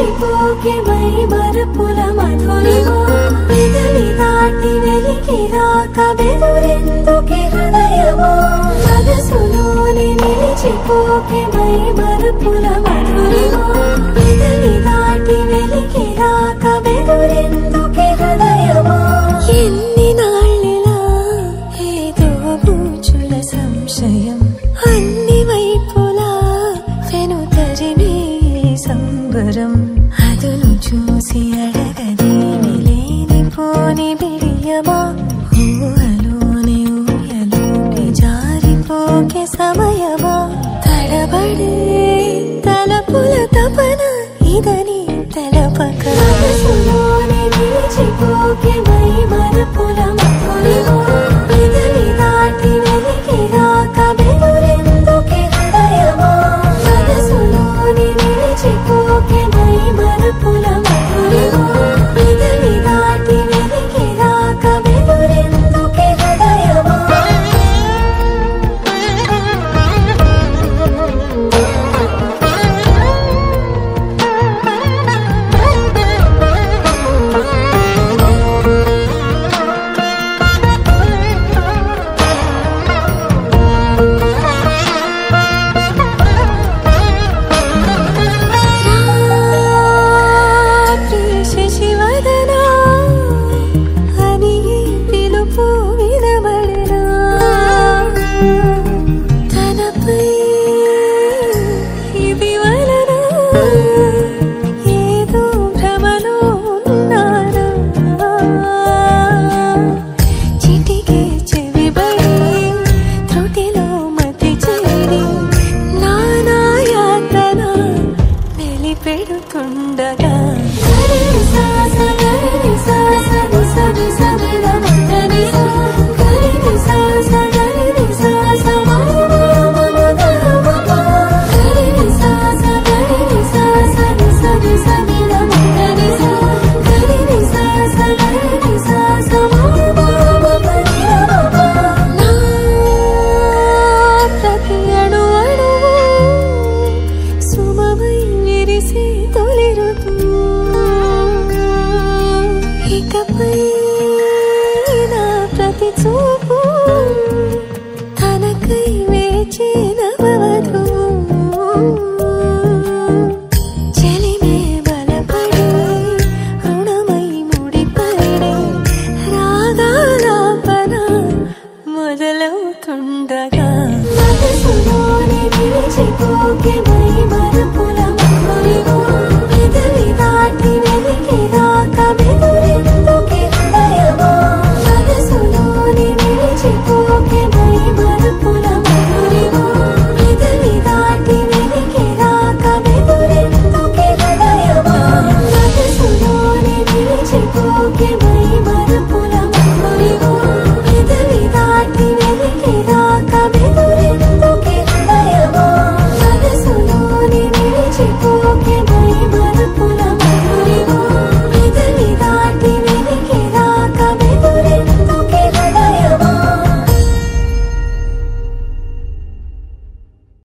నిలిచిపోకే my మరపుల Madhurima పెదవి దాటి వెలికి రాక బెదురెందుకే హృదయమా మనసులోని నిలిచిపోకే మై మరపుల మధురిమా పెదవి దాటి వెలికి రాక బెదురెందుకే హృదయమా ఎన్ని నాళ్ళిలా ఏదో బూచుల సంశయం అన్ని వైపులా వెనుతరిమే సంబరం అదును చూసి అడగదేమి లేనిపోని బిడియమా ఊహలోని ఊయలోకి జారిపోకే సమయమా తడబడే తలపుల తపన ఇదని తెలపక మనసులోని నిలిచిపోకే మై మరపుల మధురిమా పెదవి దాటి వెలికి రాక బెదురెందుకే హృదయమా మనసులోని నిలిచిపోకే మై మరపుల మధురిమా పెదవి దాటి వెలికి రాక బెదురెందుకే హృదయమా పెడుతుండగా